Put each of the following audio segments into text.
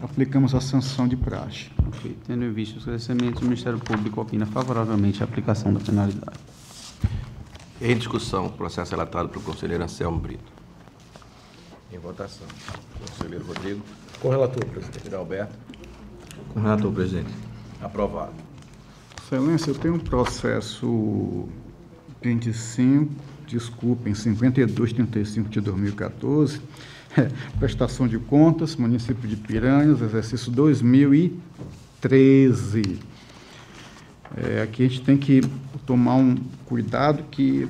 aplicamos a sanção de praxe. Ok. Tendo em vista os esclarecimentos, o Ministério Público opina favoravelmente à aplicação da penalidade. Em discussão, processo relatado pelo conselheiro Anselmo Brito. Em votação. Conselheiro Rodrigo. Com o relator, presidente. Conselheiro Alberto. Com o relator, presidente. Aprovado. Excelência, eu tenho um processo 5235 de 2014, prestação de contas, município de Piranhas, exercício 2013. Aqui a gente tem que tomar um cuidado que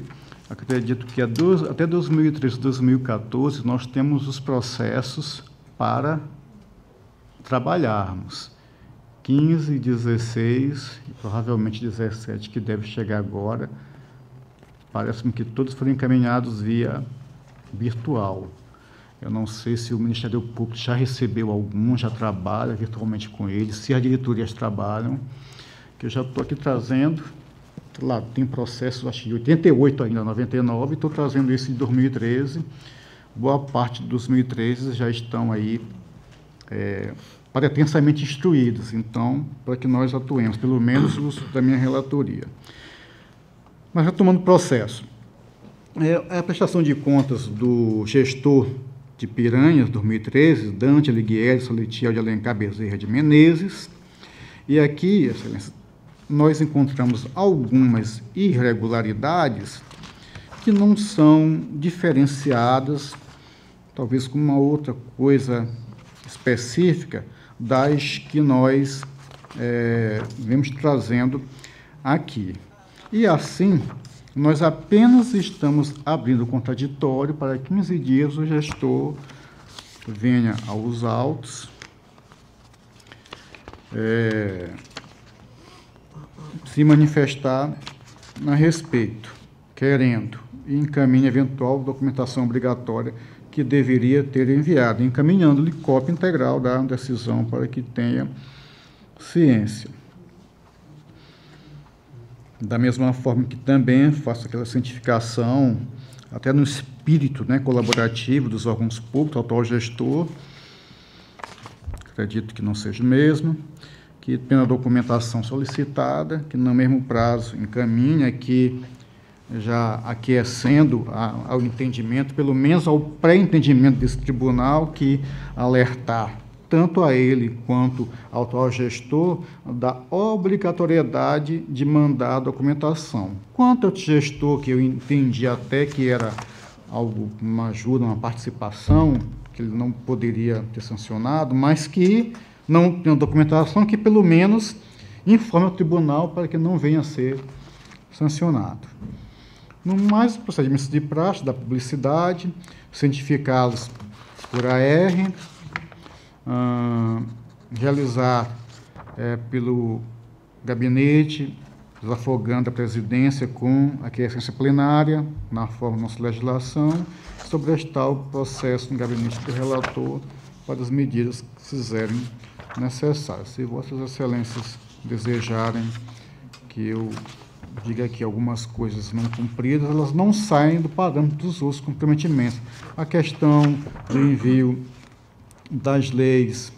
acredito que até 2013, 2014, nós temos os processos para trabalharmos. 15, 16 e provavelmente 17, que deve chegar agora, parece-me que todos foram encaminhados via virtual. Eu não sei se o Ministério Público já recebeu algum, já trabalha virtualmente com eles, se as diretorias trabalham, que eu já estou aqui trazendo, lá tem processos, acho que de 88 ainda, 99, estou trazendo esse de 2013, boa parte de 2013 já estão aí pretensamente instruídos, então, para que nós atuemos, pelo menos os da minha relatoria. Mas retomando o processo, a prestação de contas do gestor de Piranhas, 2013, Dante Alighieri Saletiel de Alencar Bezerra de Menezes, e aqui, Excelência, nós encontramos algumas irregularidades que não são diferenciadas, talvez com uma outra coisa específica, das que nós vemos trazendo aqui. E assim, nós apenas estamos abrindo o contraditório para 15 dias o gestor venha aos autos, se manifestar a respeito, querendo, e encaminhe eventual documentação obrigatória que deveria ter enviado, encaminhando-lhe cópia integral da decisão para que tenha ciência. Da mesma forma que também faço aquela cientificação, até no espírito colaborativo dos órgãos públicos, ao atual gestor, acredito que não seja o mesmo, que pela documentação solicitada, que no mesmo prazo encaminhe aqui, já aquecendo ao entendimento, pelo menos ao pré-entendimento desse tribunal, que alertar tanto a ele quanto ao atual gestor da obrigatoriedade de mandar a documentação. Quanto ao gestor, que eu entendi até que era algo, uma ajuda, uma participação, que ele não poderia ter sancionado, mas que não tem documentação, que pelo menos informe ao tribunal para que não venha a ser sancionado. No mais, procedimentos de praxe, da publicidade, cientificá-los por AR, realizar pelo gabinete, desafogando a presidência com a aquiescência plenária, na forma da nossa legislação, sobrestar o processo no gabinete do relator para as medidas que se fizerem necessárias. Se Vossas Excelências desejarem que eu diga aqui algumas coisas não cumpridas, elas não saem do parâmetro dos outros comprometimentos. A questão do envio das leis,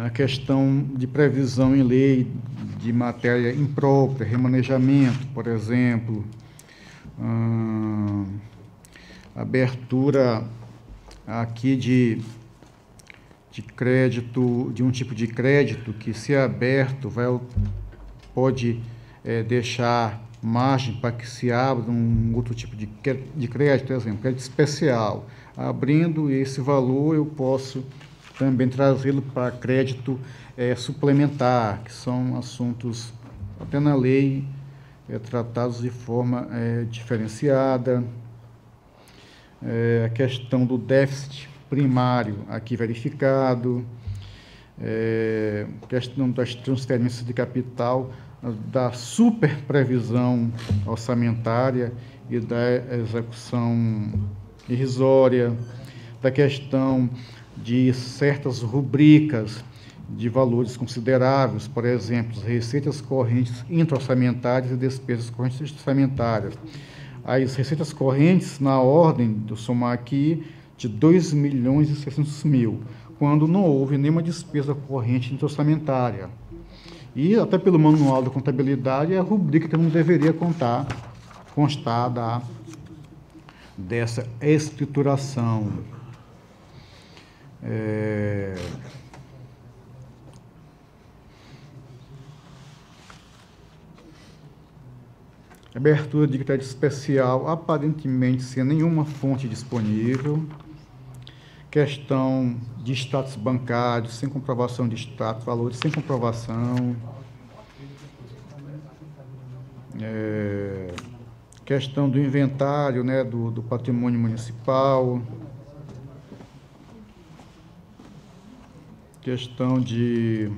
a questão de previsão em lei de matéria imprópria, remanejamento, por exemplo, abertura aqui de crédito, de um tipo de crédito que, se aberto, pode deixar margem para que se abra um outro tipo de crédito, por exemplo, crédito especial. Abrindo esse valor, eu posso também trazê-lo para crédito suplementar, que são assuntos, até na lei, tratados de forma diferenciada. A questão do déficit primário aqui verificado, questão das transferências de capital, da superprevisão orçamentária e da execução irrisória, da questão de certas rubricas de valores consideráveis, por exemplo, receitas correntes intra-orçamentárias e despesas correntes extra-orçamentárias. As receitas correntes, na ordem do somar aqui, de 2.600.000, quando não houve nenhuma despesa corrente intra-orçamentária. E até pelo manual da contabilidade, é a rubrica que não deveria constar dessa escrituração. Abertura de crédito especial, aparentemente sem nenhuma fonte disponível. Questão de status bancário, sem comprovação de status, valores sem comprovação. Questão do inventário, né, do patrimônio municipal. Questão de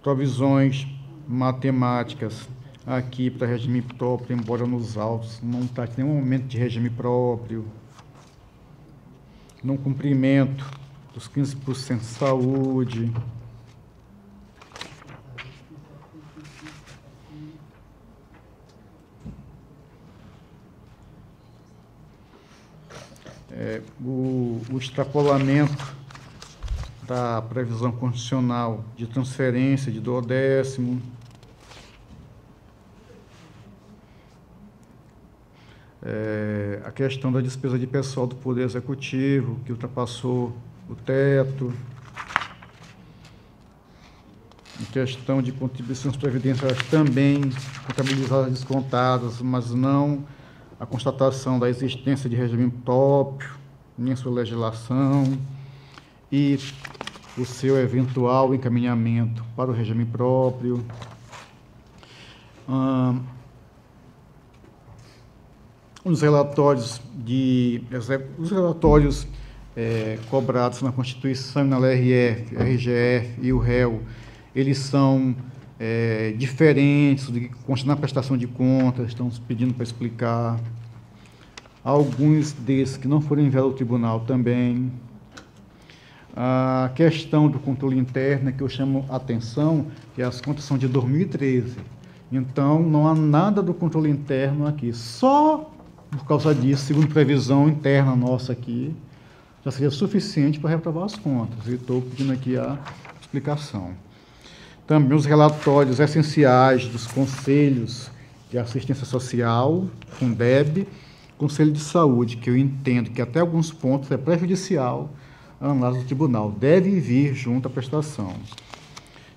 provisões matemáticas aqui para regime próprio, embora nos autos não está em nenhum momento de regime próprio. Não cumprimento dos 15% de saúde. O extrapolamento da previsão constitucional de transferência de 12º. A questão da despesa de pessoal do Poder Executivo, que ultrapassou o teto. A questão de contribuições previdenciárias também contabilizadas descontadas, mas não a constatação da existência de regime próprio, nem sua legislação, e o seu eventual encaminhamento para o regime próprio. Os relatórios cobrados na Constituição, na LRF, RGF e o réu, eles são diferentes do que consta na prestação de contas, estão pedindo para explicar. Alguns desses que não foram enviados ao tribunal também. A questão do controle interno, que eu chamo a atenção, que as contas são de 2013. Então, não há nada do controle interno aqui. Só por causa disso, segundo previsão interna nossa aqui, já seria suficiente para reprovar as contas. E estou pedindo aqui a explicação. Também os relatórios essenciais dos conselhos de assistência social, Fundeb, Conselho de Saúde, que eu entendo que até alguns pontos é prejudicial a análise do tribunal, deve vir junto à prestação.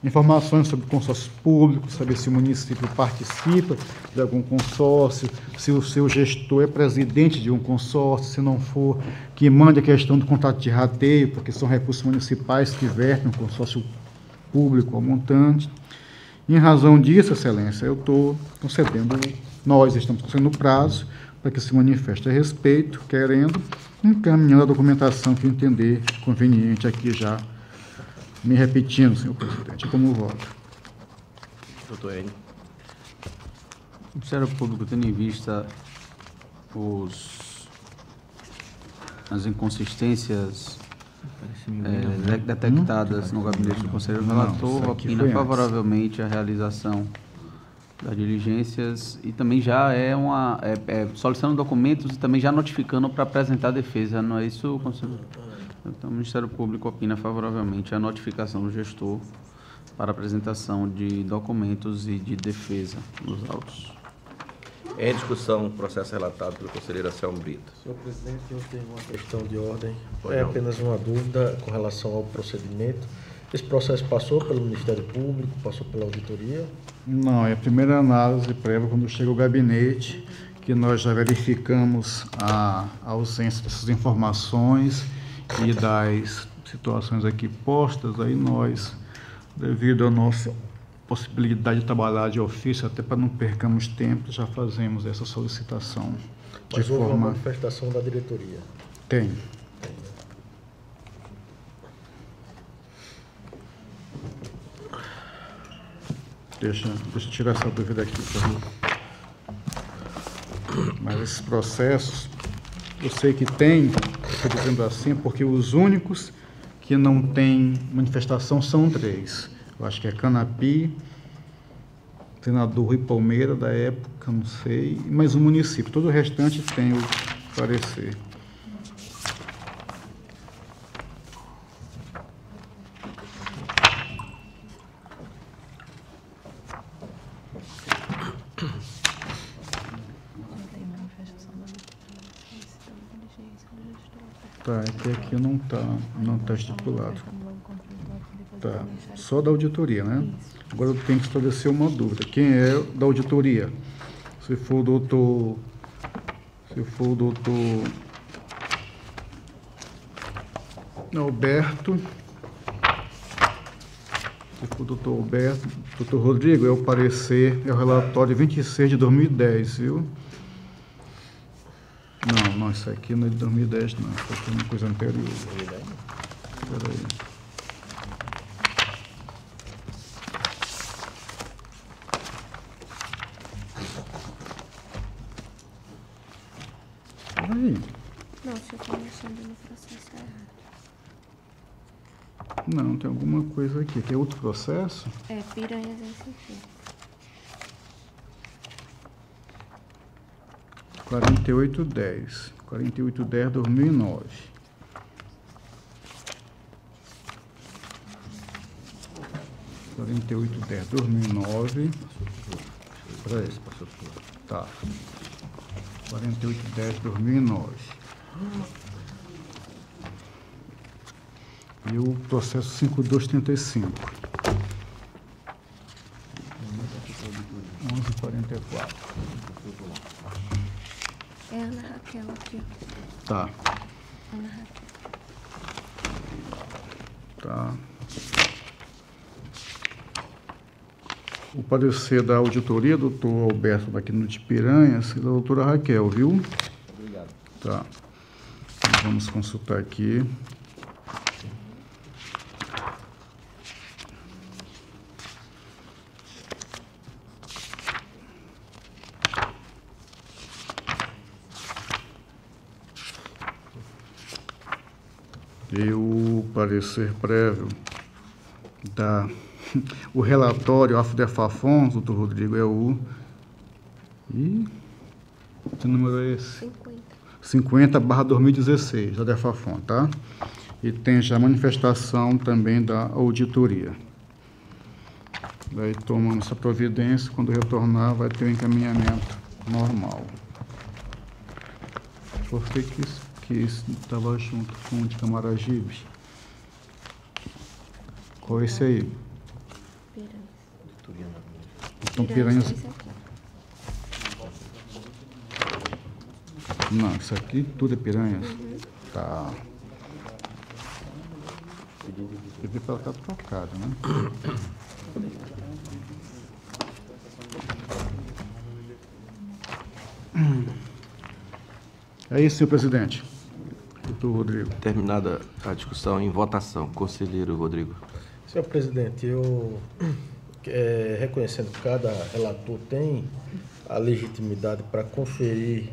Informações sobre consórcios públicos, saber se o município participa de algum consórcio, se o seu gestor é presidente de um consórcio, se não for, que mande a questão do contrato de rateio, porque são recursos municipais que vertem no consórcio público ao montante. Em razão disso, Excelência, eu estou concedendo, nós estamos concedendo prazo para que se manifeste a respeito, querendo, encaminhando a documentação que entender conveniente aqui já, me repetindo, senhor presidente, como voto. Doutor Enio. O Ministério Público, tendo em vista as inconsistências detectadas no gabinete do conselheiro relator, opina favoravelmente a realização das diligências e também já solicitando documentos e também já notificando para apresentar a defesa, não é isso, conselheiro? Então, o Ministério Público opina favoravelmente a notificação do gestor para apresentação de documentos e de defesa nos autos. Em discussão, o processo relatado pelo conselheiro Anselmo Brito. Senhor presidente, eu tenho uma questão de ordem. Pois não. Apenas uma dúvida com relação ao procedimento. Esse processo passou pelo Ministério Público, passou pela auditoria? Não, é a primeira análise prévia quando chega o gabinete, que nós já verificamos a ausência dessas informações e das situações aqui postas, aí nós, devido à nossa possibilidade de trabalhar de ofício, até para não percamos tempo, já fazemos essa solicitação. Mas houve uma manifestação da diretoria? Tem. Deixa eu tirar essa dúvida aqui, por favor. Mas esses processos, eu sei que tem, estou dizendo assim, porque os únicos que não têm manifestação são 3. Eu acho que é Canapi, senador Rui Palmeira, da época, não sei, mas o município. Todo o restante tem o parecer. Tá, até aqui não tá estipulado. Tá, só da auditoria, né? Agora eu tenho que estabelecer uma dúvida. Quem é da auditoria? Se for o doutor Alberto, se for o doutor Alberto, doutor Rodrigo, é o parecer, é o relatório 26 de 2010, viu? Não, isso aqui não é de 2010, não. Isso aqui é uma coisa anterior. Espera aí. Aí. Não, você está mexendo no processo errado. Não, tem alguma coisa aqui. Que é outro processo? É, Piranhas SC. 4810. 4810-2009. Peraí. Tá. 4810-2009. E o processo 5235. 1144. É a Ana Raquel aqui, ó. Tá. Ana Raquel. Tá. O parecer da auditoria, doutor Alberto, daqui no de Piranhas, e da doutora Raquel, viu? Obrigado. Tá. Então, vamos consultar aqui. E o parecer prévio o relatório AFDEFAFON, doutor Rodrigo, é o... que número é esse? 50/2016, da DEFAFON, tá? E tem já a manifestação também da auditoria. Daí tomamos essa providência, quando retornar vai ter o encaminhamento normal. Por que isso estava junto com o de Camaragibe? Qual é esse aí? Então, Piranhas... Não, isso aqui tudo é Piranhas. Uhum. Tá. Pedi para estar trocado, né? É isso, senhor presidente. Doutor Rodrigo. Terminada a discussão, em votação. Conselheiro Rodrigo. Senhor presidente, eu, reconhecendo que cada relator tem a legitimidade para conferir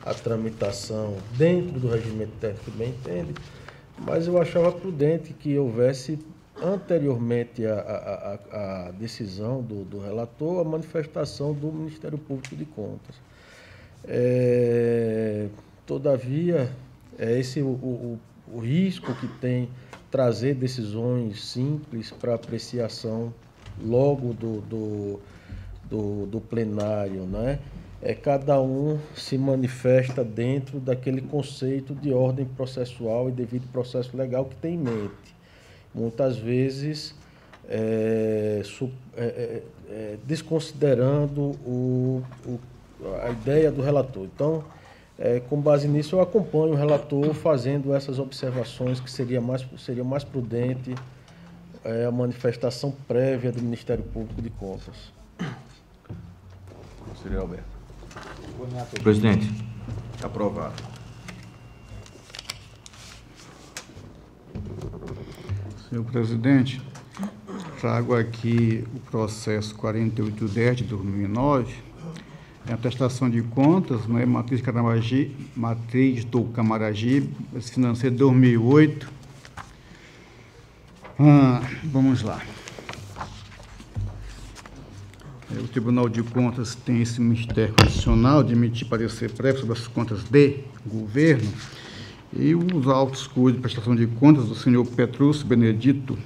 a tramitação dentro do regimento técnico que bem entende, mas eu achava prudente que houvesse, anteriormente à decisão do relator, a manifestação do Ministério Público de Contas. Todavia, esse o risco que tem trazer decisões simples para apreciação logo do plenário, né? Cada um se manifesta dentro daquele conceito de ordem processual e devido processo legal que tem em mente. Muitas vezes, desconsiderando a ideia do relator. Então, com base nisso, eu acompanho o relator fazendo essas observações que seria mais prudente a manifestação prévia do Ministério Público de Contas. Conselheiro Alberto. Presidente. Aprovado. Senhor presidente, trago aqui o processo 4810 de 2009. a prestação de contas, né, matriz do Camaragibe, esse financeiro de 2008. Vamos lá. O Tribunal de Contas tem esse mistério constitucional de emitir parecer prévio sobre as contas de governo, e os autos de prestação de contas do senhor Petrúcio Benedito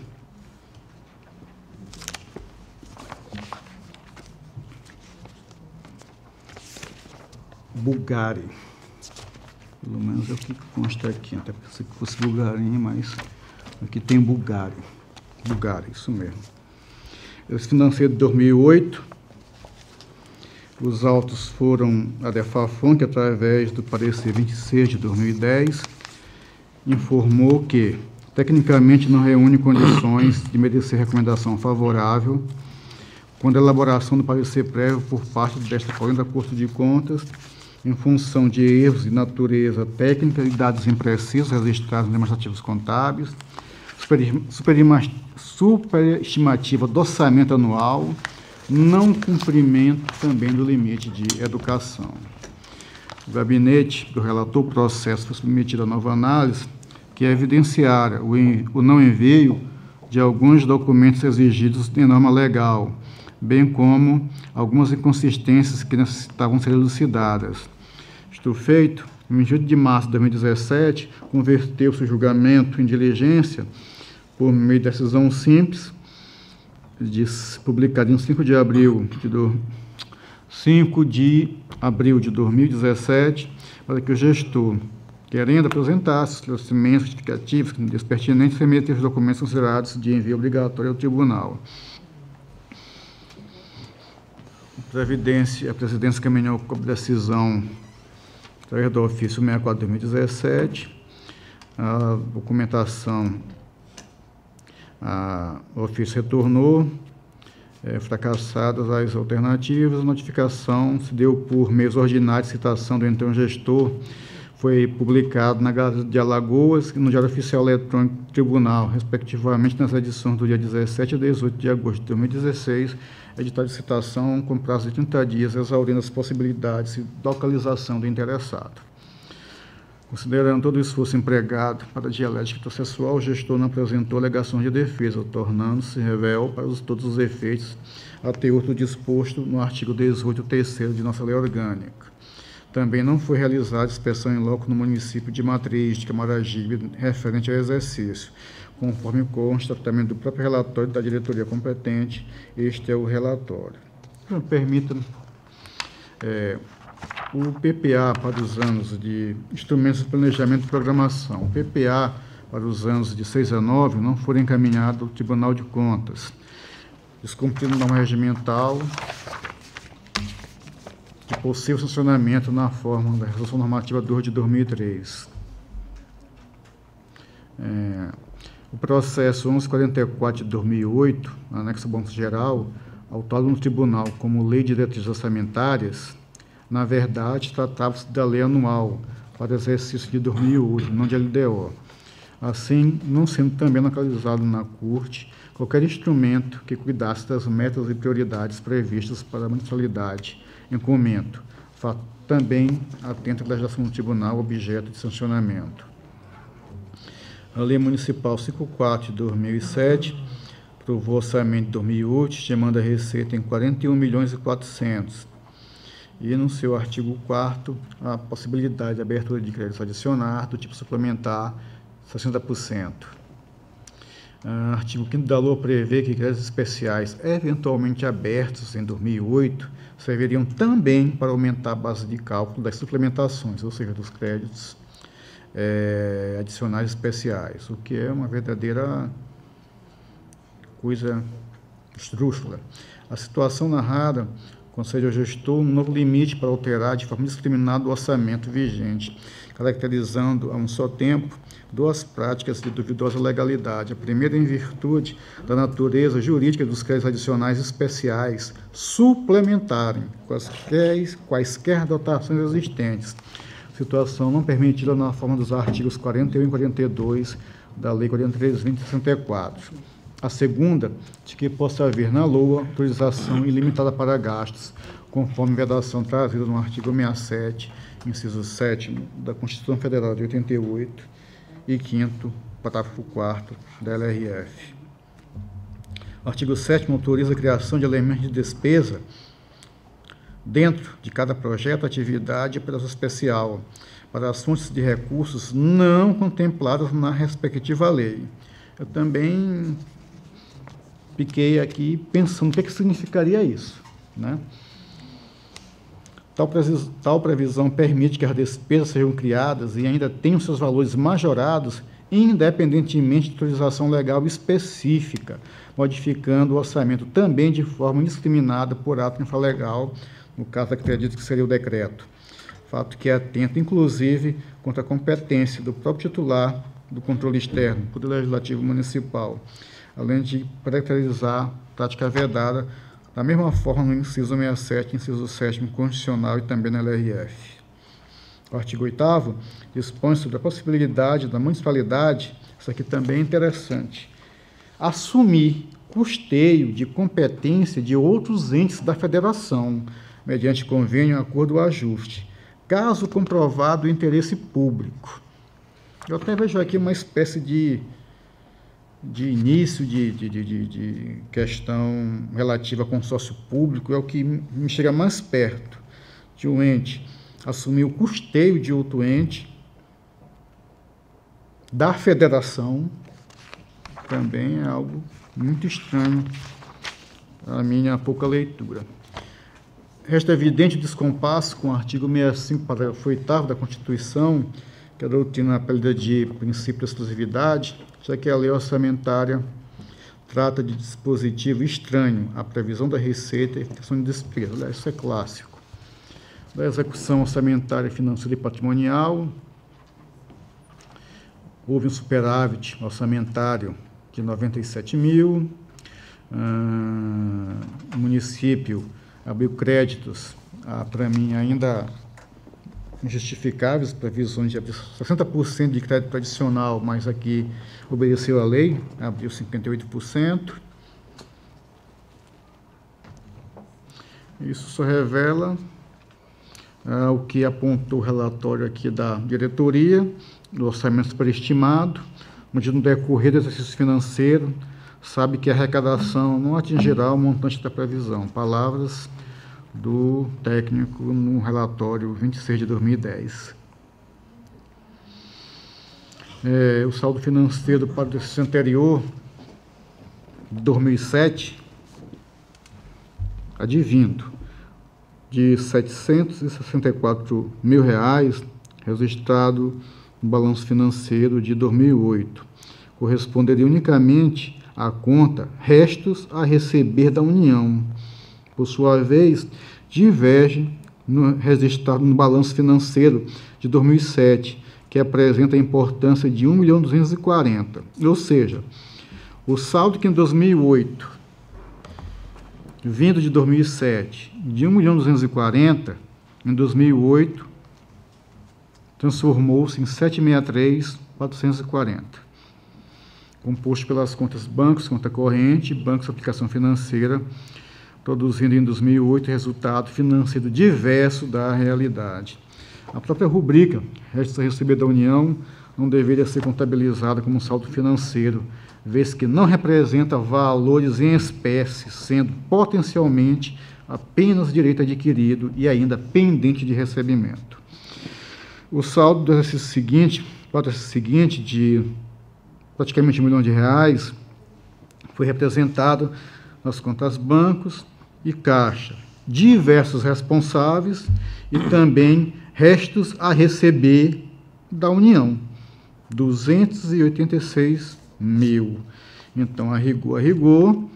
Bulgari, pelo menos é o que consta aqui, até pensei que fosse Bulgarim, mas aqui tem Bulgari, isso mesmo. Esse financeiro de 2008, os autos foram a DEFAFON, que através do parecer 26 de 2010, informou que, tecnicamente, não reúne condições de merecer recomendação favorável quando a elaboração do parecer prévio por parte desta Corte da Corte de Contas, em função de erros de natureza técnica e dados imprecisos registrados nos demonstrativos contábeis, superestimativa do orçamento anual, não cumprimento também do limite de educação. O gabinete do relator processo foi submetido a nova análise, que evidenciara o não envio de alguns documentos exigidos em norma legal, bem como algumas inconsistências que necessitavam ser elucidadas. Isto feito, em 28 de março de 2017, converteu-se o julgamento em diligência por meio de decisão simples, publicada em 5 de abril de 2017, para que o gestor, querendo apresentar esclarecimentos justificativos despertinentes, remeta os documentos considerados de envio obrigatório ao tribunal. A presidência caminhou com a decisão através do ofício 64 de 2017, a documentação, o ofício retornou, fracassadas as alternativas, a notificação se deu por meios ordinários de citação do então gestor, foi publicado na Gazeta de Alagoas e no Diário Oficial Eletrônico do Tribunal, respectivamente nas edições do dia 17 e 18 de agosto de 2016, edital de citação com prazo de 30 dias, exaurindo as possibilidades de localização do interessado. Considerando todo o esforço empregado para a dialética processual, o gestor não apresentou alegações de defesa, tornando-se réu para todos os efeitos a teor do disposto no artigo 18, 3º de nossa lei orgânica. Também não foi realizada inspeção em loco no município de Matriz de Camaragibe referente ao exercício, conforme consta também do próprio relatório da diretoria competente. Este é o relatório. Permita-me, o PPA para os anos de Instrumentos de Planejamento e Programação, o PPA para os anos de 6 a 9 não foram encaminhados ao Tribunal de Contas, descumprindo norma regimental de possível sancionamento na forma da Resolução Normativa 2 de 2003. O processo 1144 de 2008, anexo ao Banco Geral, autado no Tribunal como Lei de Diretrizes Orçamentárias, na verdade, tratava-se da lei anual para exercício de 2008, não de LDO. Assim, não sendo também localizado na Corte qualquer instrumento que cuidasse das metas e prioridades previstas para a mensalidade em comento, fato também atento à legislação do Tribunal, objeto de sancionamento. A Lei Municipal 54 de 2007 aprovou o orçamento de 2008, estimando a receita em 41.400.000, e no seu artigo 4º a possibilidade de abertura de créditos adicionais do tipo suplementar 60%. Artigo 5º da LOA prevê que créditos especiais eventualmente abertos em 2008 serviriam também para aumentar a base de cálculo das suplementações, ou seja, dos créditos adicionais especiais, o que é uma verdadeira coisa esdrúxula. A situação narrada concede ao gestor um novo limite para alterar de forma indiscriminada o orçamento vigente, caracterizando a um só tempo duas práticas de duvidosa legalidade. A primeira em virtude da natureza jurídica dos créditos adicionais especiais suplementarem quaisquer dotações existentes, situação não permitida na forma dos artigos 41 e 42 da Lei 43.2064. A segunda, de que possa haver na LOA autorização ilimitada para gastos, conforme vedação trazida no artigo 67, inciso 7º da Constituição Federal de 88 e 5º, parágrafo 4º da LRF. O artigo 7º autoriza a criação de elementos de despesa dentro de cada projeto, atividade e operação especial, para as fontes de recursos não contempladas na respectiva lei. Eu também fiquei aqui pensando o que significaria isso, né? Tal previsão permite que as despesas sejam criadas e ainda tenham seus valores majorados, independentemente de autorização legal específica, modificando o orçamento também de forma indiscriminada por ato infralegal, no caso, acredito que seria o decreto. Fato que atenta, inclusive, contra a competência do próprio titular do controle externo, Poder Legislativo Municipal, além de caracterizar prática vedada da mesma forma no inciso 67, inciso 7º Constitucional e também na LRF. O artigo 8º dispõe sobre a possibilidade da municipalidade, isso aqui também é interessante, assumir custeio de competência de outros entes da federação, mediante convênio, acordo ou ajuste, caso comprovado o interesse público. Eu até vejo aqui uma espécie de início de questão relativa a consórcio público, é o que me chega mais perto de um ente assumir o custeio de outro ente da federação. Também é algo muito estranho à minha pouca leitura. Resta evidente o descompasso com o artigo 65, parágrafo 8º da Constituição, que a doutrina apelida de princípio de exclusividade, já que a lei orçamentária trata de dispositivo estranho à previsão da receita e fixação de despesa. Aliás, isso é clássico. Da execução orçamentária, financeira e patrimonial, houve um superávit orçamentário de 97 mil, o município abriu créditos, para mim, ainda injustificáveis, previsões de 60% de crédito adicional, mas aqui obedeceu a lei, abriu 58%. Isso só revela o que apontou o relatório aqui da diretoria, do orçamento superestimado, onde no decorrer do exercício financeiro, sabe que a arrecadação não atingirá o montante da previsão. Palavras do técnico no relatório 26 de 2010. O saldo financeiro para o exercício anterior, de 2007, advindo de R$ 764 mil, registrado no balanço financeiro de 2008, corresponderia unicamente à conta restos a receber da União. Por sua vez, diverge registrado no balanço financeiro de 2007, que apresenta a importância de 1.240.000. Ou seja, o saldo que em 2008, vindo de 2007, de 1.240.000, em 2008, transformou-se em 763.440, composto pelas contas bancos, conta corrente, bancos de aplicação financeira, produzindo em 2008 resultado financeiro diverso da realidade. A própria rubrica restos a receber da União não deveria ser contabilizada como saldo financeiro, vez que não representa valores em espécie, sendo potencialmente apenas direito adquirido e ainda pendente de recebimento. O saldo do exercício seguinte, de praticamente R$ 1 milhão, foi representado nas contas bancos e caixa, diversos responsáveis e também restos a receber da União, 286 mil. Então, a rigor,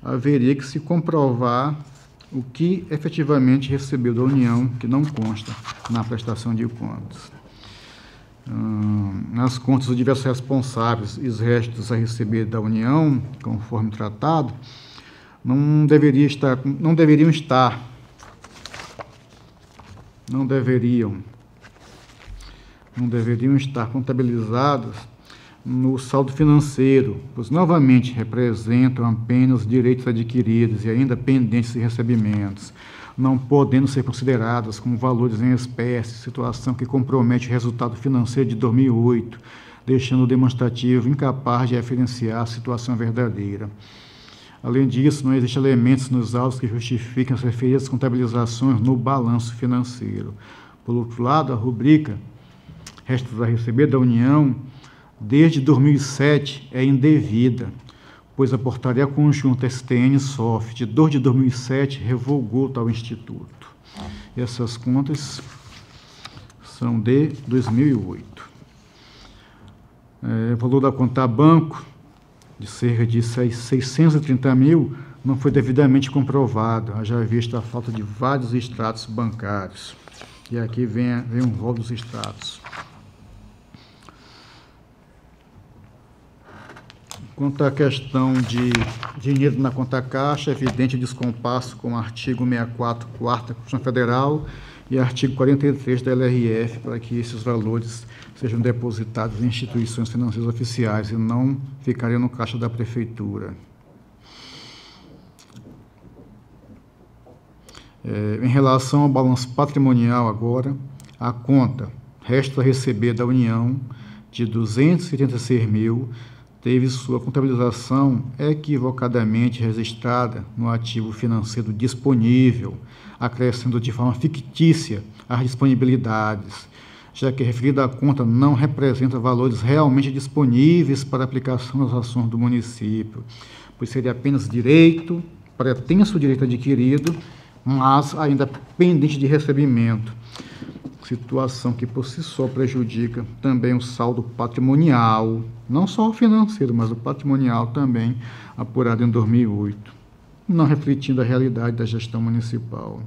haveria que se comprovar o que efetivamente recebeu da União, que não consta na prestação de contas. Nas contas dos diversos responsáveis e os restos a receber da União, conforme tratado, não deveriam estar contabilizados no saldo financeiro, pois novamente representam apenas direitos adquiridos e ainda pendentes de recebimentos. não podendo ser consideradas como valores em espécie, situação que compromete o resultado financeiro de 2008, deixando o demonstrativo incapaz de referenciar a situação verdadeira. Além disso, não existem elementos nos autos que justifiquem as referidas contabilizações no balanço financeiro. Por outro lado, a rubrica restos a receber da União, desde 2007, é indevida, pois a portaria conjunta STN-SOF de 2 de 2007 revogou tal instituto. E essas contas são de 2008. O valor da conta banco, de cerca de 630 mil, não foi devidamente comprovado, haja vista a falta de vários extratos bancários. E aqui vem um rol dos extratos. Quanto à questão de dinheiro na conta caixa, é evidente o descompasso com o artigo 64, 4ª da Constituição Federal e artigo 43 da LRF, para que esses valores sejam depositados em instituições financeiras oficiais e não ficarem no caixa da Prefeitura. Em relação ao balanço patrimonial agora, a conta resto a receber da União de 286 mil teve sua contabilização equivocadamente registrada no ativo financeiro disponível, acrescendo de forma fictícia as disponibilidades, já que a referida conta não representa valores realmente disponíveis para aplicação nas ações do município, pois seria apenas direito, pretenso direito adquirido, mas ainda pendente de recebimento, situação que por si só prejudica também o saldo patrimonial, não só o financeiro, mas o patrimonial também, apurado em 2008, não refletindo a realidade da gestão municipal.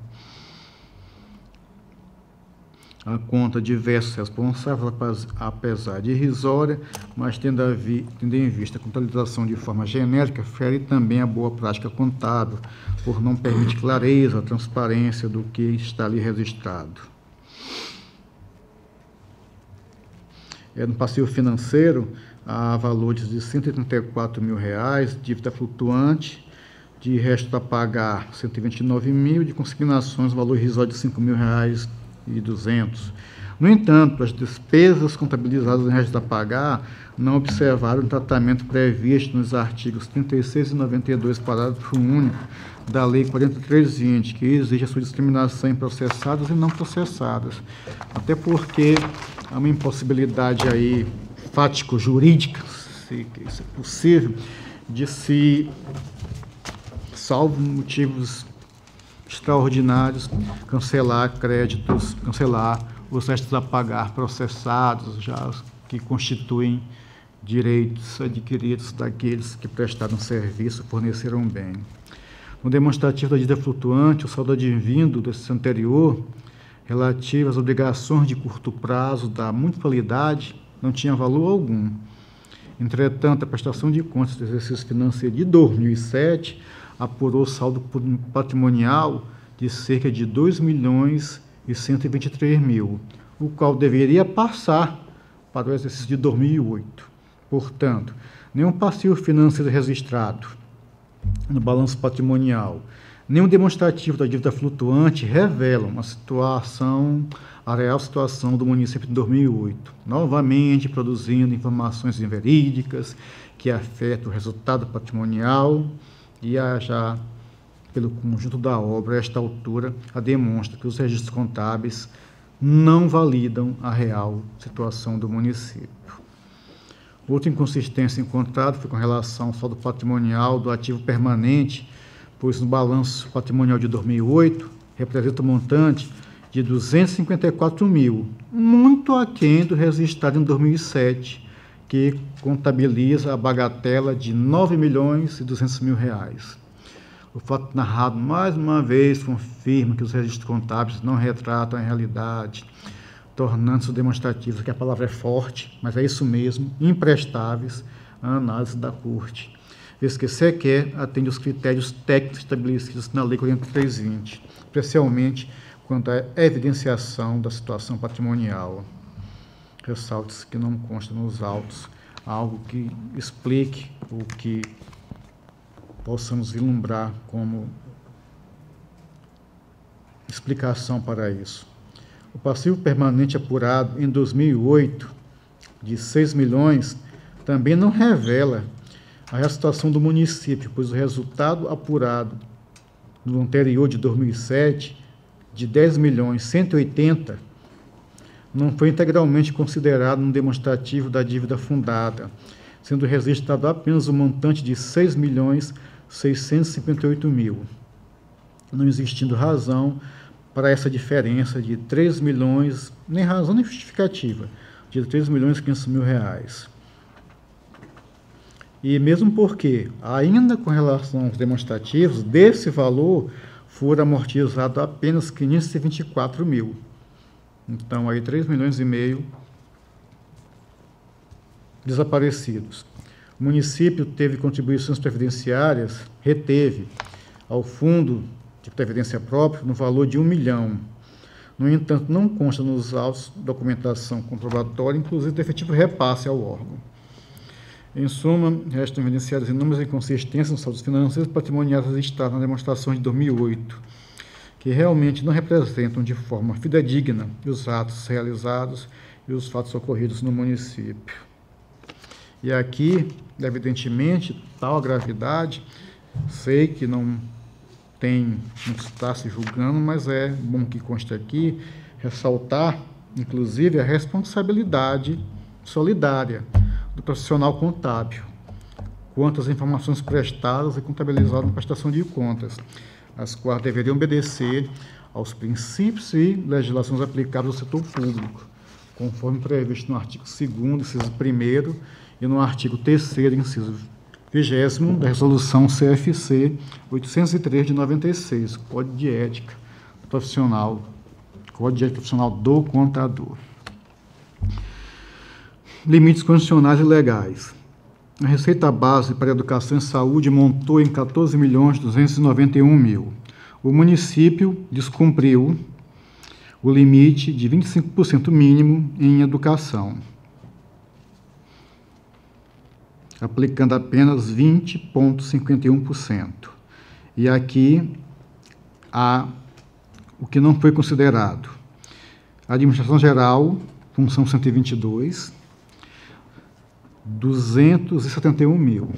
A conta de diversos responsáveis, apesar de irrisória, mas tendo em vista a contabilização de forma genérica, fere também a boa prática contábil, por não permitir clareza, transparência do que está ali registrado. No passivo financeiro, há valores de R$ 134 mil, dívida flutuante, de resto a pagar R$ 129 mil, de consignações, valor irrisório de R$ 5.200. No entanto, as despesas contabilizadas em resto a pagar não observaram o tratamento previsto nos artigos 36 e 92, parágrafo único, da Lei 4320, que exige a sua discriminação em processadas e não processadas. Até porque há uma impossibilidade aí fático-jurídica, se isso é possível, de se, salvo motivos extraordinários, cancelar créditos, cancelar os restos a pagar processados, já que constituem direitos adquiridos daqueles que prestaram serviço, forneceram bem. No demonstrativo da dívida flutuante, o saldo advindo desse anterior, relativo às obrigações de curto prazo da mutualidade, não tinha valor algum. Entretanto, a prestação de contas do exercício financeiro de 2007 apurou saldo patrimonial de cerca de R$ 2.123.000, o qual deveria passar para o exercício de 2008. Portanto, nenhum passivo financeiro registrado no balanço patrimonial, nenhum demonstrativo da dívida flutuante revelam a real situação do município de 2008, novamente produzindo informações inverídicas que afetam o resultado patrimonial e já pelo conjunto da obra, a esta altura, a demonstra que os registros contábeis não validam a real situação do município. Outra inconsistência encontrada foi com relação ao saldo patrimonial do ativo permanente, pois no balanço patrimonial de 2008 representa um montante de R$ 254 mil, muito aquém do registrado em 2007, que contabiliza a bagatela de R$ 9.200.000. O fato narrado, mais uma vez, confirma que os registros contábeis não retratam a realidade, tornando-se demonstrativos, que a palavra é forte, mas é isso mesmo, imprestáveis à análise da Corte, visto que sequer atende os critérios técnicos estabelecidos na Lei 4320, especialmente quanto à evidenciação da situação patrimonial. Ressalte-se que não consta nos autos algo que explique o que possamos vislumbrar como explicação para isso. O passivo permanente apurado em 2008, de 6 milhões, também não revela a situação do município, pois o resultado apurado no anterior, de 2007, de 10 milhões 180, não foi integralmente considerado no demonstrativo da dívida fundada, sendo registrado apenas o montante de 6 milhões 658 mil, não existindo razão para essa diferença de 3 milhões, nem razão nem justificativa, de 3 milhões 500 mil reais. E mesmo porque, ainda com relação aos demonstrativos, desse valor foram amortizados apenas 524 mil. Então, aí 3 milhões e meio desaparecidos. O município teve contribuições previdenciárias, reteve ao fundo de previdência própria no valor de 1 milhão. No entanto, não consta nos autos documentação comprobatória, inclusive do efetivo repasse ao órgão. Em suma, restam evidenciadas inúmeras inconsistências nos saldos financeiros e patrimoniais registrados na demonstração de 2008, que realmente não representam de forma fidedigna os atos realizados e os fatos ocorridos no município. E aqui, evidentemente, tal a gravidade, sei que não está se julgando, mas é bom que conste aqui, ressaltar, inclusive, a responsabilidade solidária do profissional contábil, quanto às informações prestadas e contabilizadas na prestação de contas, as quais deveriam obedecer aos princípios e legislações aplicáveis ao setor público, conforme previsto no artigo 2º, inciso 1º, e no artigo 3º, inciso 20º, da Resolução CFC 803 de 96, Código de Ética Profissional, Código de Ética Profissional do Contador. Limites constitucionais e legais. A receita base para a educação e saúde montou em 14 milhões 291 mil. O município descumpriu o limite de 25% mínimo em educação, aplicando apenas 20,51%. E aqui há o que não foi considerado. A administração geral, função 122, 271 mil.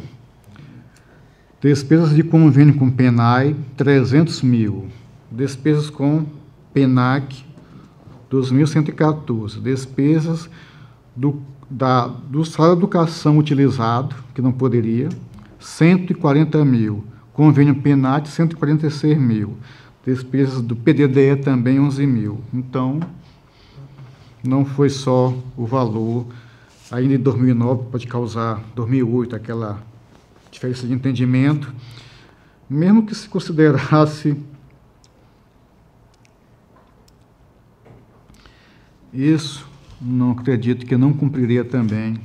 Despesas de convênio com PENAI, 300 mil. Despesas com PENAC, 2.114. Despesas do salário de educação utilizado, que não poderia, 140 mil. Convênio PENAC, 146 mil. Despesas do PDDE também, 11 mil. Então, não foi só o valor. Ainda em 2009, pode causar 2008, aquela diferença de entendimento, mesmo que se considerasse isso, não acredito que não cumpriria também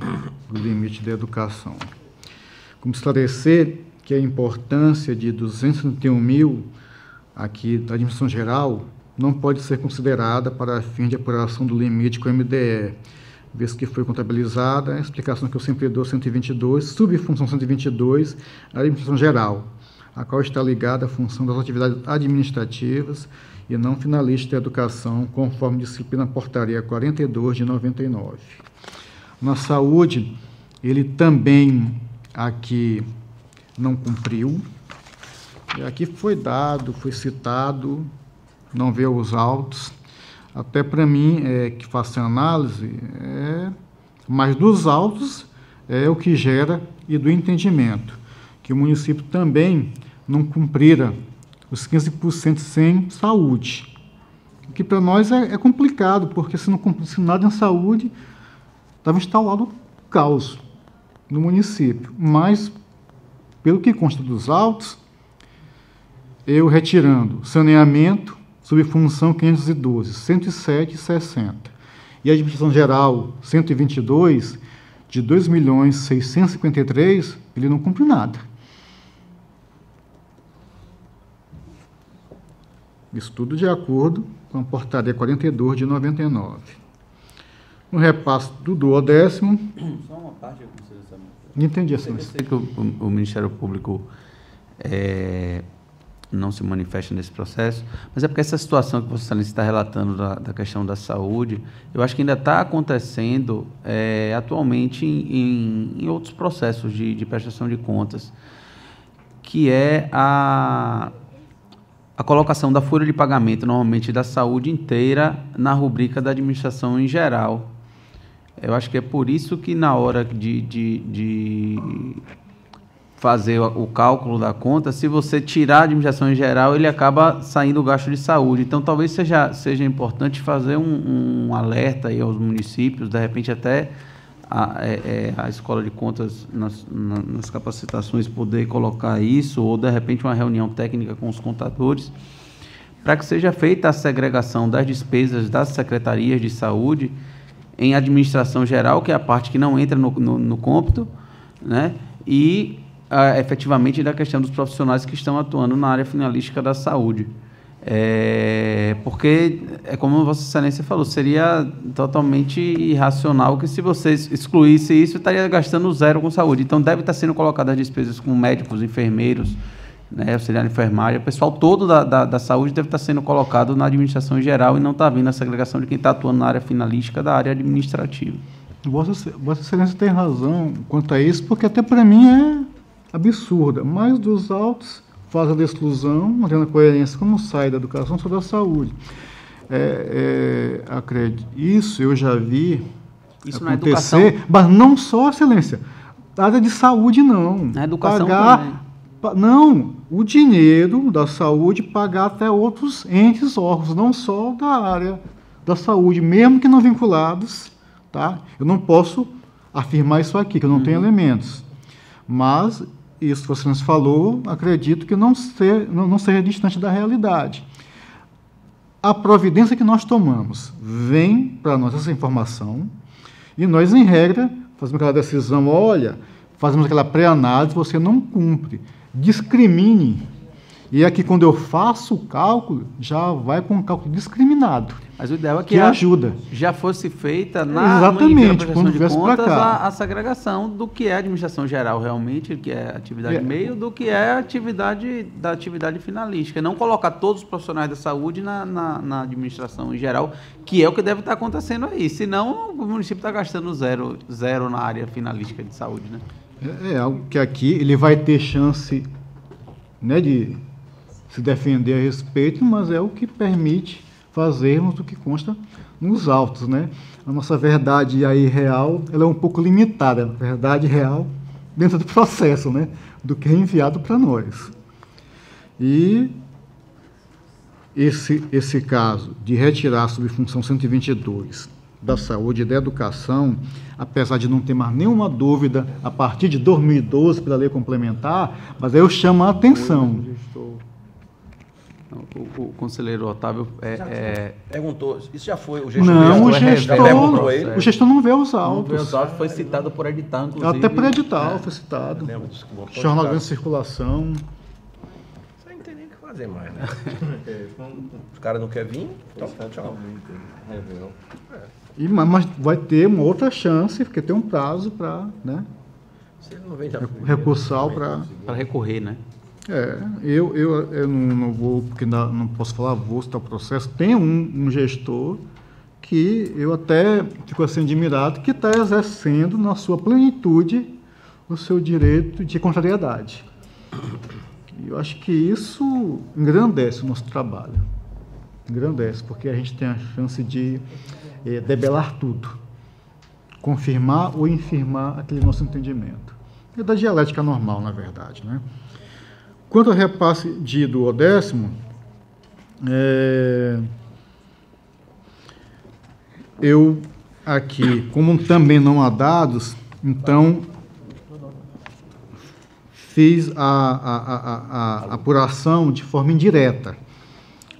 o limite da educação. Como esclarecer que a importância de 231 mil aqui da administração geral não pode ser considerada para fim de apuração do limite com o MDE, vez que foi contabilizada, a explicação que eu sempre dou, 122, subfunção 122, a administração geral, a qual está ligada à função das atividades administrativas e não finalista da educação, conforme disciplina portaria 42 de 99. Na saúde, ele também aqui não cumpriu, e aqui foi dado, foi citado, não vê os autos. Até para mim, que faço análise, mas dos autos é o que gera e do entendimento, que o município também não cumprira os 15% sem saúde, que para nós é complicado, porque se não cumprisse nada em saúde, estava instalado o caos no município. Mas, pelo que consta dos autos, eu retirando saneamento, subfunção 512, 107,60. E a administração geral, 122, de 2.653.000, ele não cumpre nada. Isso tudo de acordo com a portaria 42 de 99. No repasse do 10º... Só uma parte eu consigo saber. Entendi, assim. Eu sei que o Ministério Público não se manifesta nesse processo, mas é porque essa situação que você está relatando da questão da saúde, eu acho que ainda está acontecendo atualmente em outros processos de prestação de contas, que é a colocação da folha de pagamento, normalmente da saúde inteira, na rubrica da administração em geral. Eu acho que é por isso que na hora de fazer o cálculo da conta, se você tirar a administração em geral, ele acaba saindo o gasto de saúde. Então, talvez seja importante fazer um alerta aí aos municípios, de repente até a Escola de Contas, nas capacitações, poder colocar isso, ou de repente uma reunião técnica com os contadores, para que seja feita a segregação das despesas das secretarias de saúde em administração geral, que é a parte que não entra no cômputo, né? E efetivamente da questão dos profissionais que estão atuando na área finalística da saúde. Porque, como Vossa Excelência falou, seria totalmente irracional que, se você excluísse isso, estaria gastando zero com saúde. Então, deve estar sendo colocadas as despesas com médicos, enfermeiros, né, auxiliar de enfermagem, o pessoal todo da saúde deve estar sendo colocado na administração geral e não está vindo a segregação de quem está atuando na área finalística da área administrativa. Vossa Excelência tem razão quanto a isso, porque até para mim é absurda, mas dos autos faz a exclusão, mantendo a coerência, como sai da educação, só da saúde. Acredito, isso eu já vi isso acontecer, mas não só, Excelência, a área de saúde não. Na educação também. Não, o dinheiro da saúde pagar até outros entes, órgãos, não só da área da saúde, mesmo que não vinculados, tá? Eu não posso afirmar isso aqui, que eu não tenho elementos, mas isso que você nos falou, acredito que não seja distante da realidade. A providência que nós tomamos vem para nós essa informação e nós, em regra, fazemos aquela decisão, olha, fazemos aquela pré-análise, você não cumpre, discrimine. E aqui, quando eu faço o cálculo, já vai com um cálculo discriminado. Mas o ideal é que ajuda. Já fosse feita na exatamente, prestação de contas a segregação do que é a administração geral realmente, que é atividade meio, do que é a atividade finalística. Não colocar todos os profissionais da saúde na administração em geral, que é o que deve estar acontecendo aí. Senão, o município está gastando zero na área finalística de saúde, né? É algo que aqui ele vai ter chance, né, de se defender a respeito, mas é o que permite fazermos o que consta nos autos, né? A nossa verdade aí real, ela é um pouco limitada, a verdade real dentro do processo, né? Do que é enviado para nós. E esse caso de retirar a subfunção 122 da saúde e da educação, apesar de não ter mais nenhuma dúvida a partir de 2012 pela lei complementar, mas aí eu chamo a atenção. O conselheiro Otávio perguntou, isso já foi, o gestor não, o gestor não vê os autos. Não vê os autos, foi citado por edital, inclusive. Até por edital foi citado. Jornal de circulação. Você não tem nem o que fazer mais, né? Os caras não querem vir, então tchau. Mas vai ter uma outra chance, porque tem um prazo para, né, se ele não vem, recursal para recorrer, né? Eu não vou, porque não posso falar, vou citar o processo. Tem um gestor que eu até fico assim admirado, que está exercendo na sua plenitude o seu direito de contrariedade. E eu acho que isso engrandece o nosso trabalho. Engrandece, porque a gente tem a chance de debelar tudo, confirmar ou infirmar aquele nosso entendimento. É da dialética normal, na verdade, né? Quanto ao repasse de do 10º, eu aqui, como também não há dados, então fiz a apuração de forma indireta,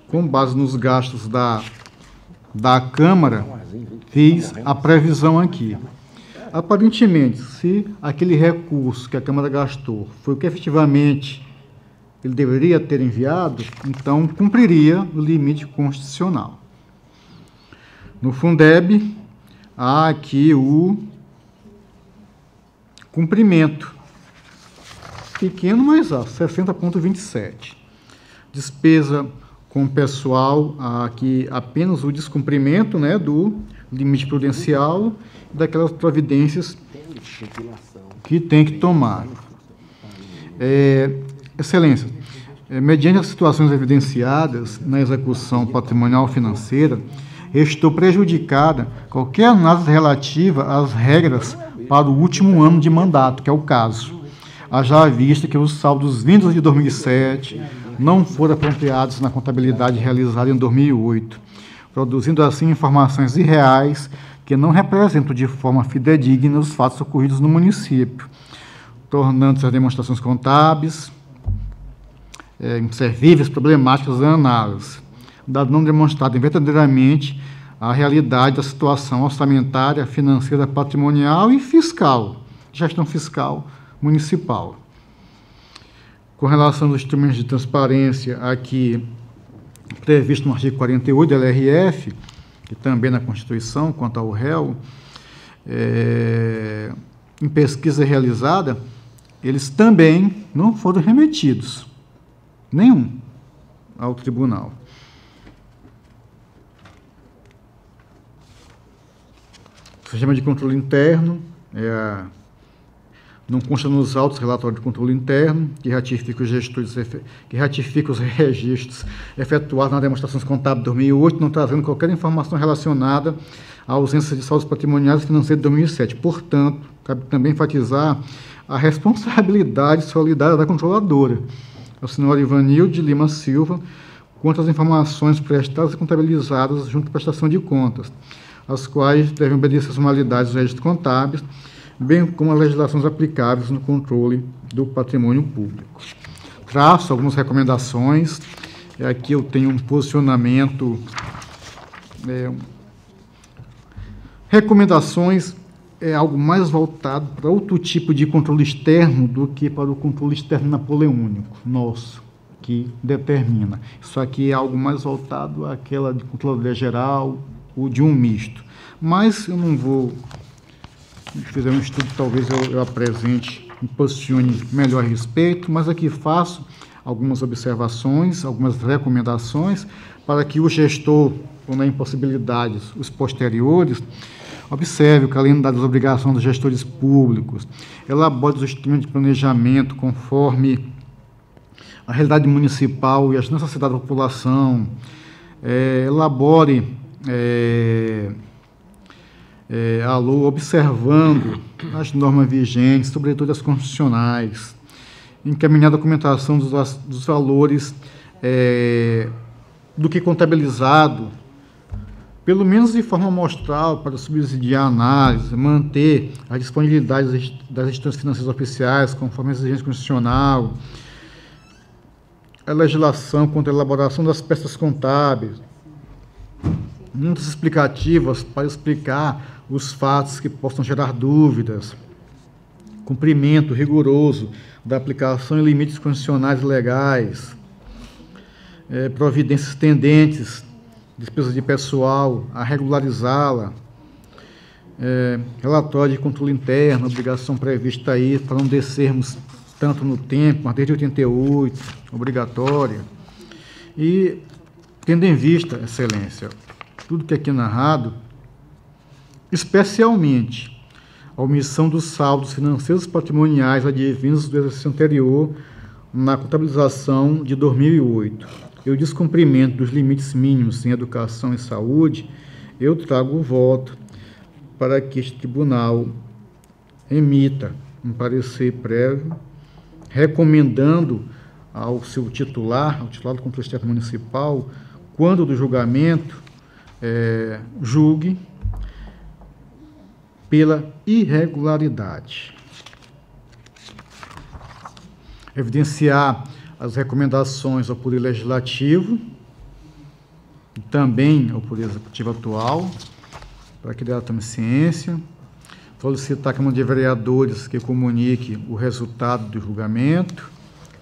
com base nos gastos da Câmara, fiz a previsão aqui. Aparentemente, se aquele recurso que a Câmara gastou foi o que efetivamente ele deveria ter enviado, então cumpriria o limite constitucional. No Fundeb, há aqui o cumprimento, pequeno, mas 60,27. despesa com pessoal, aqui apenas o descumprimento, né, do limite prudencial e daquelas providências que tem que tomar. Excelência, mediante as situações evidenciadas na execução patrimonial financeira, estou prejudicada qualquer análise relativa às regras para o último ano de mandato, que é o caso. Haja vista que os saldos vindos de 2007 não foram apropriados na contabilidade realizada em 2008, produzindo assim informações irreais que não representam de forma fidedigna os fatos ocorridos no município, tornando-se as demonstrações contábeis inservíveis, problemáticas da análise, dado não demonstrado verdadeiramente a realidade da situação orçamentária, financeira, patrimonial e fiscal, gestão fiscal municipal. Com relação aos instrumentos de transparência aqui previsto no artigo 48 da LRF, e também na Constituição, quanto ao réu, em pesquisa realizada, eles também não foram remetidos, nenhum, ao tribunal. O sistema de controle interno não consta nos autos relatório de controle interno, que ratifica os registros efetuados nas demonstrações contábeis de 2008, não trazendo qualquer informação relacionada à ausência de saldos patrimoniais e financeiros de 2007. Portanto, cabe também enfatizar a responsabilidade solidária da controladora, a senhora Ivanilde Lima Silva, quanto às informações prestadas e contabilizadas junto à prestação de contas, as quais devem obedecer às formalidades dos registros contábeis, bem como as legislações aplicáveis no controle do patrimônio público. Traço algumas recomendações. Aqui eu tenho um posicionamento. Recomendações é algo mais voltado para outro tipo de controle externo do que para o controle externo napoleônico, nosso, que determina. Isso aqui é algo mais voltado àquela de controle geral ou de um misto. Mas eu não vou... Se fizer um estudo, talvez eu apresente, me posicione melhor a respeito, mas aqui faço algumas observações, algumas recomendações, para que o gestor, ou na impossibilidade, os posteriores, observe o calendário das obrigações dos gestores públicos, elabore os instrumentos de planejamento conforme a realidade municipal e as necessidades da população, elabore... observando as normas vigentes, sobretudo as constitucionais, encaminhar a documentação dos valores do que contabilizado, pelo menos de forma amostral, para subsidiar a análise, manter a disponibilidade das instituições financeiras oficiais, conforme a exigência constitucional, a legislação quanto à elaboração das peças contábeis, muitas explicativas para explicar os fatos que possam gerar dúvidas, cumprimento rigoroso da aplicação e limites constitucionais e legais, providências tendentes, despesa de pessoal, a regularizá-la, relatório de controle interno, obrigação prevista aí, para não descermos tanto no tempo, mas desde 88, obrigatória. E, tendo em vista, Excelência, tudo que aqui é narrado, especialmente a omissão dos saldos financeiros patrimoniais advindos do exercício anterior na contabilização de 2008 e o descumprimento dos limites mínimos em educação e saúde, eu trago o voto para que este tribunal emita um parecer prévio, recomendando ao seu titular, ao titular do Controle Externo Municipal, quando do julgamento, julgue pela irregularidade. Evidenciar as recomendações ao Poder Legislativo e também ao Poder Executivo atual, para que dela tome ciência. Solicitar à Câmara de Vereadores que comunique o resultado do julgamento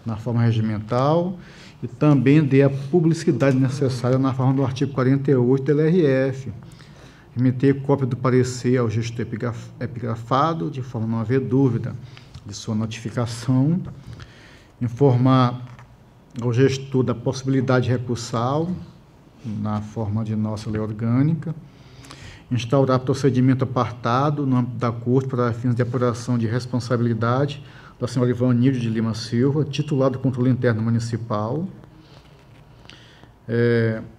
na forma regimental e também dê a publicidade necessária na forma do artigo 48 da LRF. Remeter cópia do parecer ao gestor epigrafado, de forma a não haver dúvida de sua notificação. Informar ao gestor da possibilidade recursal, na forma de nossa lei orgânica, instaurar procedimento apartado no âmbito da Corte para fins de apuração de responsabilidade da senhora Ivanilde de Lima Silva, titular do Controle Interno Municipal,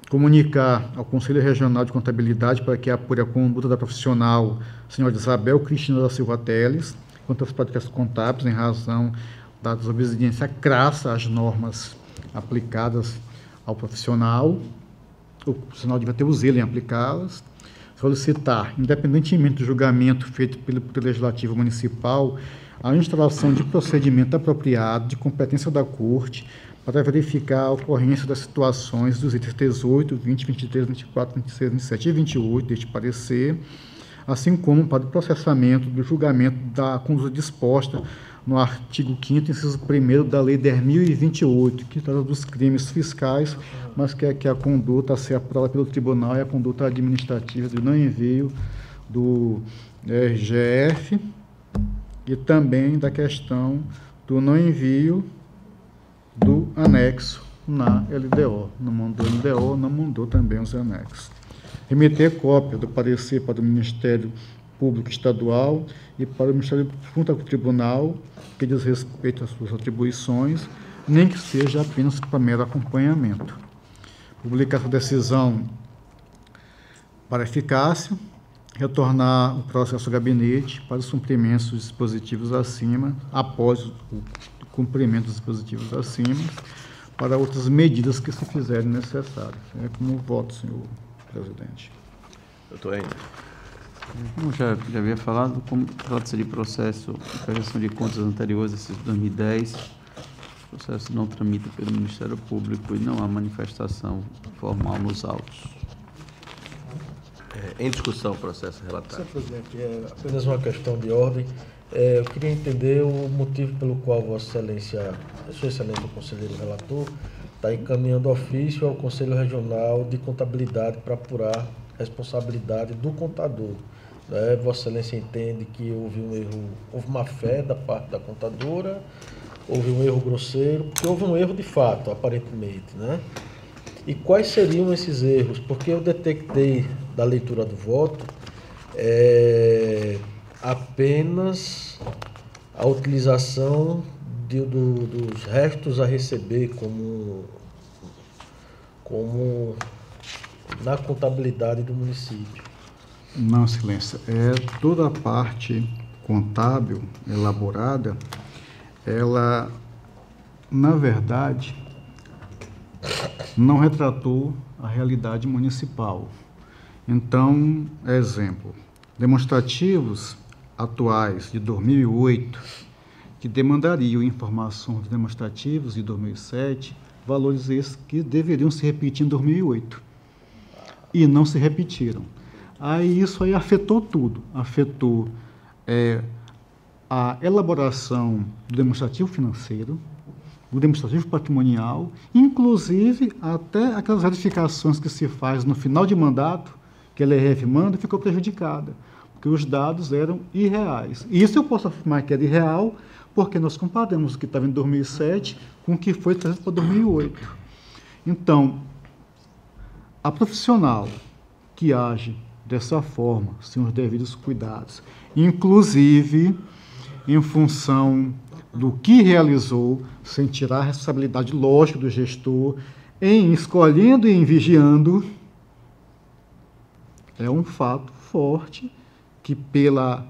comunicar ao Conselho Regional de Contabilidade para que apure a conduta da profissional senhora Isabel Cristina da Silva Teles quanto às práticas contábeis em razão da desobediência crassa às normas aplicadas ao profissional. O profissional deve ter o zelo em aplicá-las. Solicitar, independentemente do julgamento feito pelo Poder Legislativo Municipal, a instalação de procedimento apropriado de competência da Corte para verificar a ocorrência das situações dos itens 18, 20, 23, 24, 26, 27 e 28 deste parecer, assim como para o processamento do julgamento da conduta disposta no artigo 5º, inciso 1º da Lei 10.028, que trata dos crimes fiscais, mas que a conduta a ser apurada pelo tribunal é a conduta administrativa de não envio do RGF e também da questão do não envio do anexo na LDO. Não mandou LDO, não mandou também os anexos. Remeter cópia do parecer para o Ministério Público Estadual e para o Ministério junto ao Tribunal, que diz respeito às suas atribuições, nem que seja apenas para mero acompanhamento. Publicar essa decisão para eficácia, retornar o processo ao gabinete para os cumprimentos dos dispositivos acima, após o cumprimento dos dispositivos acima, para outras medidas que se fizerem necessárias. É como voto, senhor presidente. Doutor Ender. Como já havia falado, como trata-se de processo de prestação de contas anteriores, esse de 2010, o processo não tramita pelo Ministério Público e não há manifestação formal nos autos. Em discussão, processo relatório. Senhor presidente, é apenas uma questão de ordem. Eu queria entender o motivo pelo qual Vossa Excelência, Sua Excelência, o conselheiro relator, está encaminhando ofício ao Conselho Regional de Contabilidade para apurar responsabilidade do contador. Vossa Excelência entende que houve um erro, houve má fé da parte da contadora, houve um erro grosseiro, porque houve um erro de fato, aparentemente, né? E quais seriam esses erros? Porque eu detectei da leitura do voto apenas a utilização dos restos a receber como na contabilidade do município. Não, Excelência. Toda a parte contábil elaborada, ela, na verdade, não retratou a realidade municipal. Então, exemplo, demonstrativos atuais de 2008, que demandariam informações demonstrativos de 2007, valores esses que deveriam se repetir em 2008, e não se repetiram. Aí isso aí afetou tudo, afetou a elaboração do demonstrativo financeiro, do demonstrativo patrimonial, inclusive até aquelas retificações que se faz no final de mandato, que a LRF manda, ficou prejudicada, porque os dados eram irreais. E isso eu posso afirmar que era irreal, porque nós comparamos o que estava em 2007 com o que foi trazido para 2008. Então, a profissional que age dessa forma, sem os devidos cuidados, inclusive em função do que realizou, sem tirar a responsabilidade lógica do gestor, em escolhendo e em vigiando, é um fato forte que, pela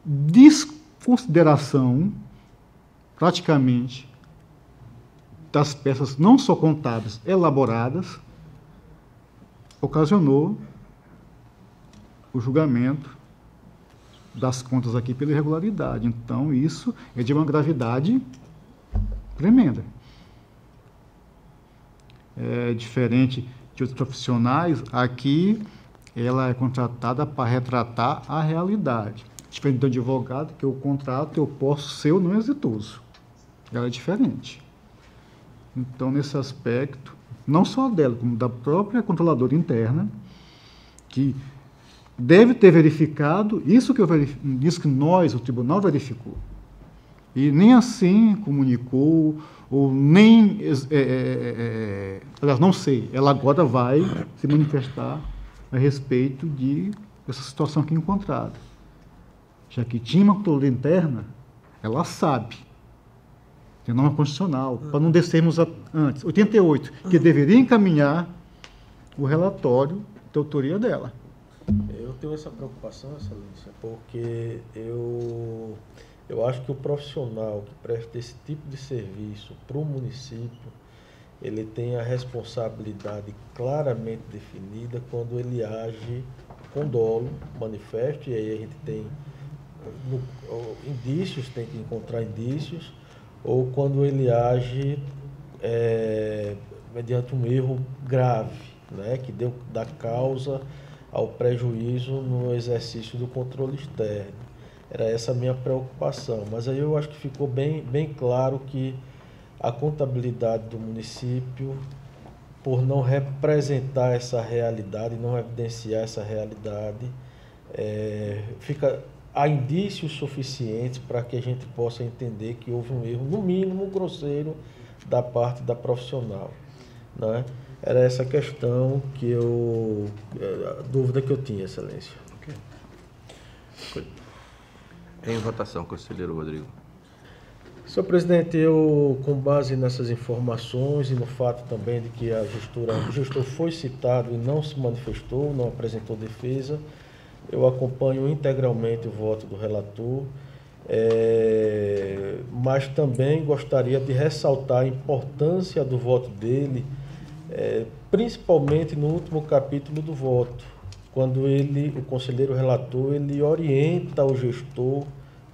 desconsideração, praticamente, das peças não só contábeis elaboradas, ocasionou o julgamento das contas aqui pela irregularidade. Então, isso é de uma gravidade tremenda. É diferente de outros profissionais, aqui ela é contratada para retratar a realidade. Diferente do advogado, que eu contrato, eu posso ser ou não exitoso. Ela é diferente. Então, nesse aspecto, não só dela, como da própria controladora interna, que deve ter verificado isso que nós, o tribunal, verificou. E nem assim comunicou ou nem, aliás, não sei, ela agora vai se manifestar a respeito dessa situação aqui encontrada. Já que tinha uma controle interna, ela sabe, tem norma constitucional, para não descermos antes, 88, que deveria encaminhar o relatório de autoria dela. Eu tenho essa preocupação, Excelência, porque eu acho que o profissional que presta esse tipo de serviço para o município, ele tem a responsabilidade claramente definida quando ele age com dolo, manifesto, e aí a gente tem indícios, tem que encontrar indícios, ou quando ele age mediante um erro grave, né, que dá causa ao prejuízo no exercício do controle externo. Era essa a minha preocupação, mas aí eu acho que ficou bem claro que a contabilidade do município, por não representar essa realidade, não evidenciar essa realidade, há indícios suficientes para que a gente possa entender que houve um erro, no mínimo grosseiro, da parte da profissional, né? Era essa questão a dúvida que eu tinha, Excelência. Okay. Em votação, conselheiro Rodrigo. Senhor presidente, eu, com base nessas informações e no fato também de que o gestor foi citado e não se manifestou, não apresentou defesa, eu acompanho integralmente o voto do relator, mas também gostaria de ressaltar a importância do voto dele, principalmente no último capítulo do voto, quando o conselheiro relator, ele orienta o gestor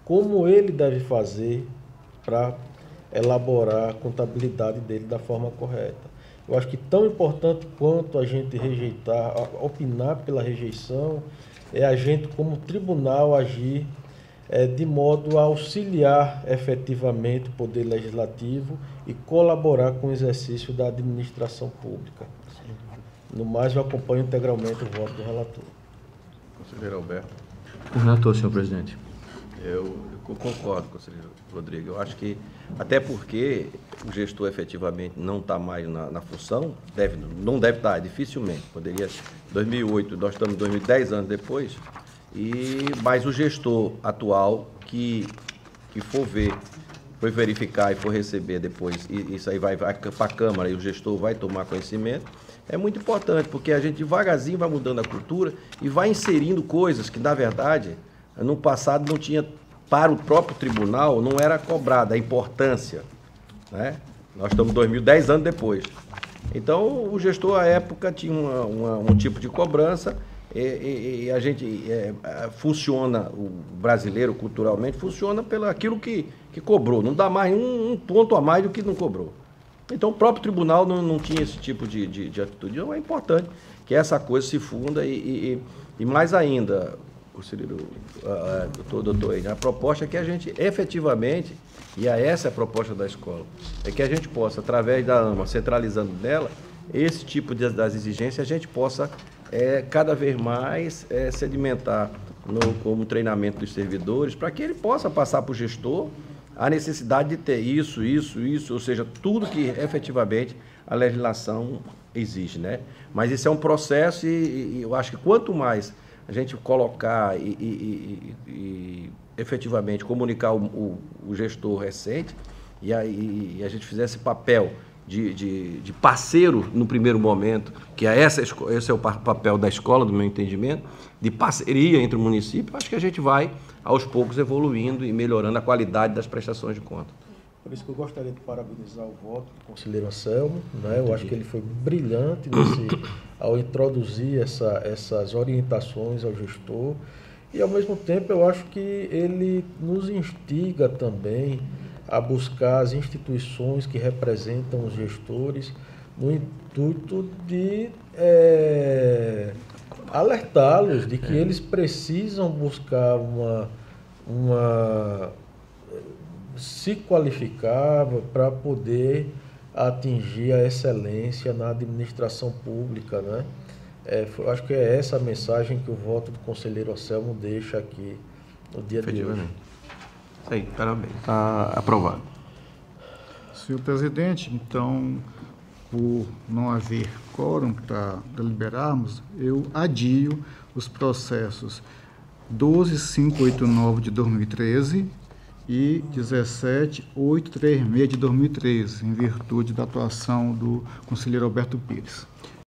como ele deve fazer para elaborar a contabilidade dele da forma correta. Eu acho que tão importante quanto a gente opinar pela rejeição, é a gente, como tribunal, agir de modo a auxiliar efetivamente o Poder Legislativo e colaborar com o exercício da administração pública. No mais, eu acompanho integralmente o voto do relator. Conselheiro Alberto. O relator, senhor presidente. Eu concordo, conselheiro Rodrigo. Eu acho que, até porque o gestor efetivamente não está mais na função, não deve estar, dificilmente. Poderia, 2008, nós estamos em 2010 anos depois, mas o gestor atual que for verificar e for receber depois, e isso aí vai para a Câmara e o gestor vai tomar conhecimento, é muito importante, porque a gente devagarzinho vai mudando a cultura e vai inserindo coisas que, na verdade, no passado não tinha, para o próprio tribunal, não era cobrada a importância, né? Nós estamos em 2010 anos depois. Então, o gestor, à época, tinha um tipo de cobrança e a gente funciona, o brasileiro, culturalmente, funciona pelo aquilo que cobrou. Não dá mais um ponto a mais do que não cobrou. Então, o próprio tribunal não tinha esse tipo de atitude. Então, é importante que essa coisa se funda e mais ainda, conselheiro, doutor, a proposta é que a gente efetivamente, e essa é a proposta da escola, é que a gente possa, através da AMA, centralizando nela, esse tipo das exigências, a gente possa cada vez mais sedimentar como treinamento dos servidores, para que ele possa passar para o gestor a necessidade de ter isso, ou seja, tudo que efetivamente a legislação exige, né? Mas isso é um processo e eu acho que quanto mais a gente colocar e efetivamente comunicar o gestor recente e a gente fizer esse papel de parceiro no primeiro momento, que esse é o papel da escola, do meu entendimento, de parceria entre o município, acho que a gente vai, aos poucos, evoluindo e melhorando a qualidade das prestações de conta. Por isso que eu gostaria de parabenizar o voto do conselheiro Anselmo, né? Eu acho que ele foi brilhante ao introduzir essas orientações ao gestor e, ao mesmo tempo, eu acho que ele nos instiga também a buscar as instituições que representam os gestores no intuito de alertá-los de que eles precisam buscar se qualificar para poder atingir a excelência na administração pública, né? Eu acho que é essa a mensagem que o voto do conselheiro Anselmo deixa aqui no dia de hoje. Isso aí, parabéns. Está aprovado. Senhor presidente, então, por não haver quórum para deliberarmos, eu adio os processos 12.589 de 2013 e 17.836 de 2013, em virtude da atuação do conselheiro Alberto Pires.